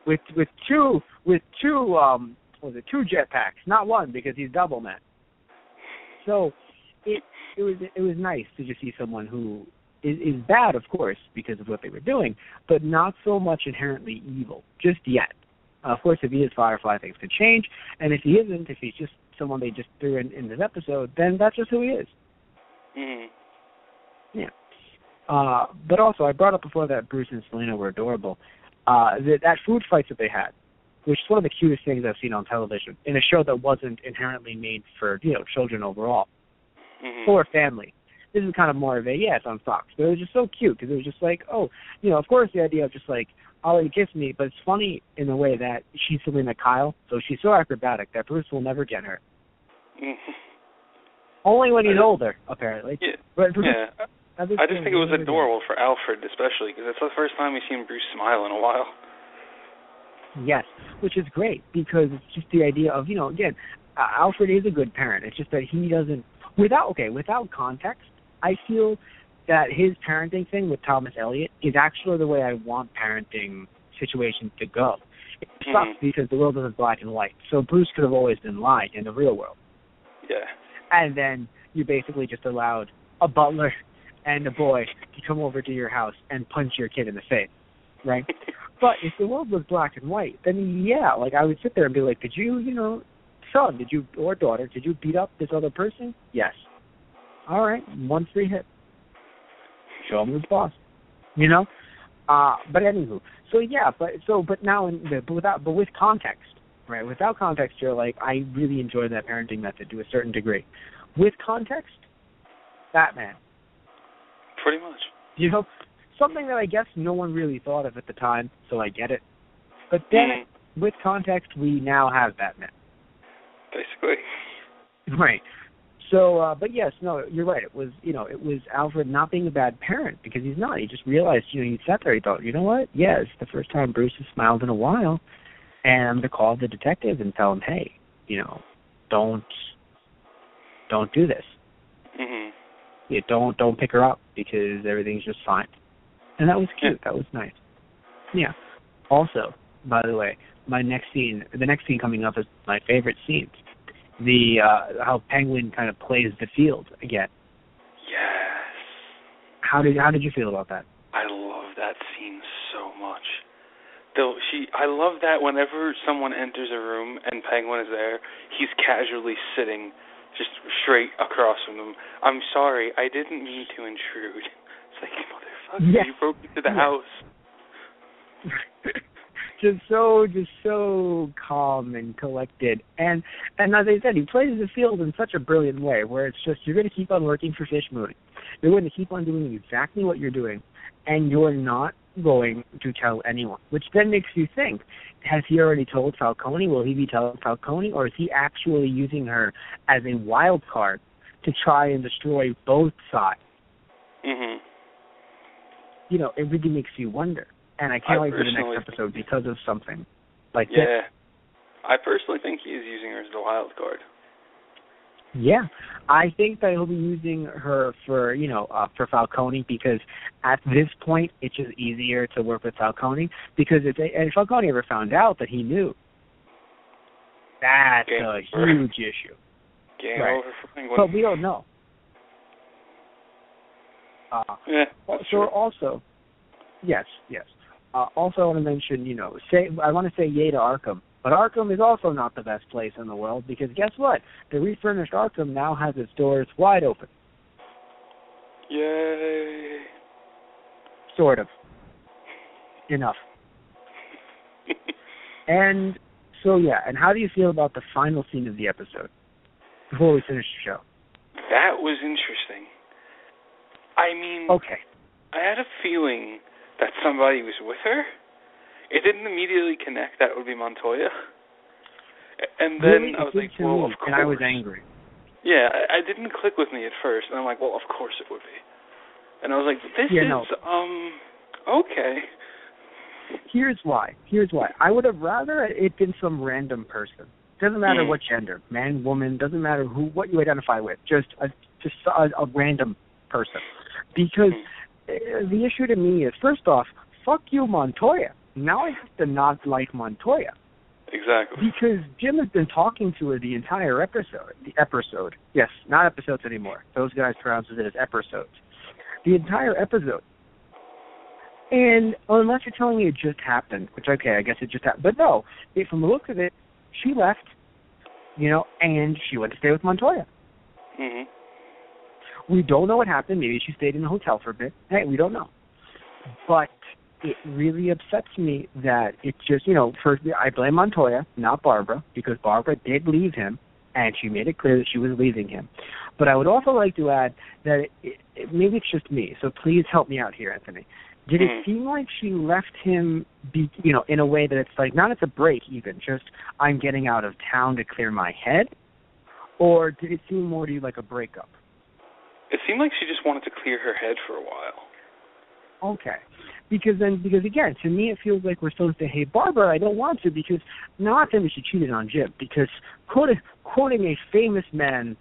with two jetpacks, not one, because he's double man. So it was nice to just see someone who is bad, of course, because of what they were doing, but not so much inherently evil, just yet. Of course, if he is Firefly, things could change, and if he isn't, if he's just someone they just threw in this episode, then that's just who he is. Yeah. But also, I brought up before that Bruce and Selena were adorable. That food fight that they had, which is one of the cutest things I've seen on television, in a show that wasn't inherently made for, children overall, or family. This is kind of more of a, it's on Fox, but it was just so cute, because it was just like, of course the idea of just like, I'll let you kiss me, but it's funny in the way that she's Selena Kyle, so she's so acrobatic that Bruce will never get her. Only when he's older, apparently. Yeah. But Bruce, I just think it was adorable for Alfred, especially, because it's the first time we've seen Bruce smile in a while. Yes, which is great, because it's just the idea of, again, Alfred is a good parent. It's just that he doesn't, without context, I feel that his parenting thing with Thomas Elliot is actually the way I want parenting situations to go. It sucks because the world isn't black and white, so Bruce could have always been lying in the real world. Yeah. And then you basically just allowed a butler and a boy to come over to your house and punch your kid in the face, right? But if the world was black and white, then I would sit there and be like, did you, son, or daughter, did you beat up this other person? Yes. All right, 1 free hit. Show him his boss, But anywho, but with context, right? Without context, you're like, I really enjoy that parenting method to a certain degree. With context, Batman. Pretty much. Something that I guess no one really thought of at the time, so I get it. But then, with context, we now have Batman. Basically. Right. So, but yes, no, you're right. It was Alfred not being a bad parent, because he's not. He just realized, he sat there, he thought, you know what? Yeah, it's the first time Bruce has smiled in a while, and I'm going to call the detective and tell him, hey, don't do this. Yeah, don't pick her up, because everything's just fine. And that was cute. That was nice. Yeah. Also, by the way, the next scene coming up is my favorite scene. How Penguin kind of plays the field again. Yes. How did you feel about that? I love that scene so much. I love that whenever someone enters a room and Penguin is there, he's casually sitting just straight across from them. I'm sorry, I didn't mean to intrude. It's like, motherfucker, you broke into the house. Just so calm and collected, and as I said, he plays the field in such a brilliant way, where it's just, you're going to keep on working for Fish Mooney. You're going to keep on doing exactly what you're doing, and you're not going to tell anyone. Which then makes you think: has he already told Falcone? Will he be telling Falcone, or is he actually using her as a wild card to try and destroy both sides? It really makes you wonder. And I can't wait for the next episode because of something like this. Yeah. I personally think he is using her as the wild card. Yeah. I think that he'll be using her for Falcone, because at this point it's just easier to work with Falcone, because if Falcone ever found out that he knew, that's a huge issue. Game over for Penguin. But we don't know. So also, yes. Also, I want to mention, I want to say yay to Arkham. But Arkham is also not the best place in the world, because guess what? The refurnished Arkham now has its doors wide open. Yay. Sort of. Enough. And so, and how do you feel about the final scene of the episode, before we finish the show? That was interesting. I mean, okay. I had a feeling that somebody was with her. It didn't immediately connect that it would be Montoya. And then I was like, well, of course. And I was angry. Yeah, I didn't click with me at first. And I'm like, well, of course it would be. And I was like, this okay. Here's why. I would have rather it been some random person. Doesn't matter what gender, man, woman, doesn't matter what you identify with, just a random person. Because the issue to me is, first off, fuck you, Montoya. Now I have to not like Montoya. Exactly. Because Jim has been talking to her the entire episode. The episode. Yes, not episodes anymore. Those guys pronounce it as episodes. The entire episode. And unless you're telling me it just happened, which, okay, I guess it just happened. But no, from the look of it, she left, and she went to stay with Montoya. Mm-hmm. We don't know what happened. Maybe she stayed in a hotel for a bit. Hey, we don't know. But it really upsets me that it's just, first I blame Montoya, not Barbara, because Barbara did leave him, and she made it clear that she was leaving him. But I would also like to add that maybe it's just me, so please help me out here, Anthony. Did it seem like she left him, in a way that it's like, not as a break even, just I'm getting out of town to clear my head? Or did it seem more to you like a breakup? It seemed like she just wanted to clear her head for a while. Okay. Because again, to me it feels like we're supposed to hate Barbara. I don't want to, because not that she cheated on Jim, because quoting a famous man,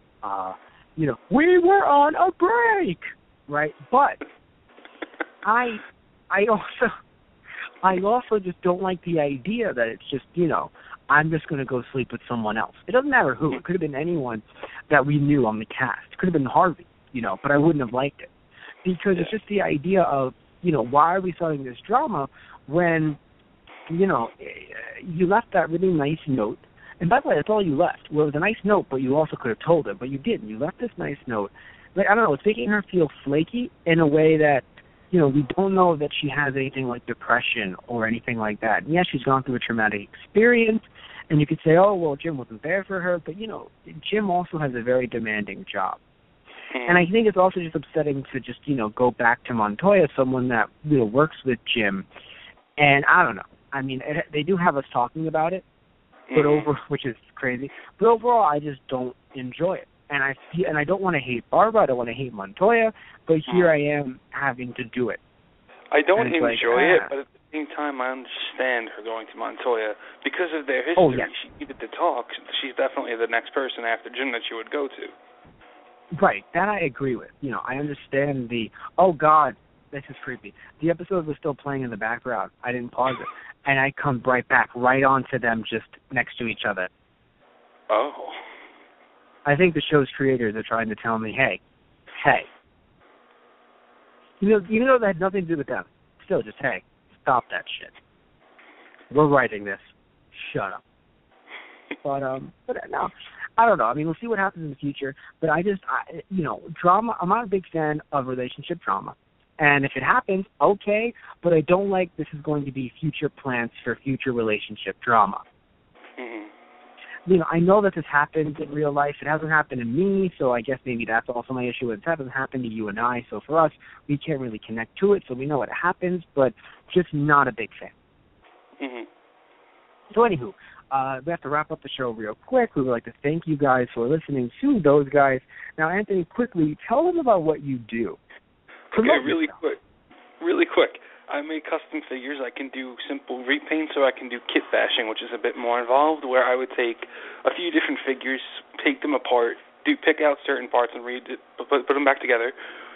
we were on a break, right? But I also just don't like the idea that it's just, I'm just going to go sleep with someone else. It doesn't matter who. It could have been anyone that we knew on the cast. It could have been Harvey, but I wouldn't have liked it. Because it's just the idea of, why are we starting this drama when, you left that really nice note. And by the way, that's all you left. Well, it was a nice note, but you also could have told her. But you didn't. You left this nice note. Like, I don't know, it's making her feel flaky in a way that, we don't know that she has anything like depression or anything like that. And yes, she's gone through a traumatic experience, and you could say, oh, well, Jim wasn't there for her. But, Jim also has a very demanding job. And I think it's also just upsetting to just, go back to Montoya, someone that, works with Jim. And I don't know. I mean, they do have us talking about it, but which is crazy. But overall, I just don't enjoy it. And I don't want to hate Barbara. I don't want to hate Montoya. But here I am having to do it. I don't enjoy it, but at the same time, I understand her going to Montoya. Because of their history, she needed to talk. She's definitely the next person after Jim that she would go to. Right, that I agree with. I understand oh, God, this is creepy. The episode was still playing in the background. I didn't pause it. And I come right back, right on to them just next to each other. Oh. I think the show's creators are trying to tell me, hey. Even though that had nothing to do with them, still just, hey, stop that shit. We're writing this. Shut up. But no, I don't know. I mean, we'll see what happens in the future. But drama, I'm not a big fan of relationship drama. And if it happens, okay, but I don't like this is going to be future plans for future relationship drama. Mm-hmm. I know that this happens in real life. It hasn't happened to me, so I guess maybe that's also my issue. It hasn't happened to you and I, so for us, we can't really connect to it, so we know it happens, but just not a big fan. Mm-hmm. So anywho, we have to wrap up the show real quick. We would like to thank you guys for listening to those guys. Now, Anthony, quickly, tell them about what you do. Okay, really quick. I make custom figures. I can do simple repaints, or I can do kit bashing, which is a bit more involved, where I would take a few different figures, take them apart, pick out certain parts and put them back together.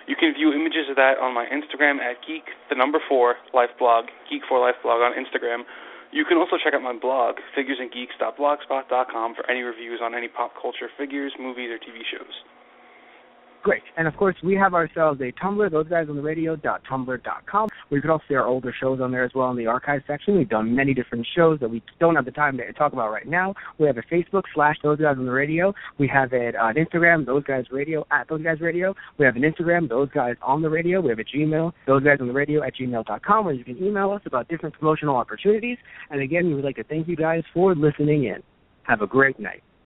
You can view images of that on my Instagram at Geek4Life blog, Geek4Life blog on Instagram. You can also check out my blog, figuresandgeeks.blogspot.com, for any reviews on any pop culture figures, movies, or TV shows. Great. And, of course, we have ourselves a Tumblr, thoseguysonthe.radio.tumblr.com, where you can also see our older shows on there as well in the archive section. We've done many different shows that we don't have the time to talk about right now. We have a Facebook /ThoseGuysOnTheRadio. We have an Instagram, Those Guys Radio, at Those Guys Radio. We have an Instagram, Those Guys on the Radio. We have a Gmail, ThoseGuysOnTheRadio@gmail.com, where you can email us about different promotional opportunities. And, again, we would like to thank you guys for listening in. Have a great night.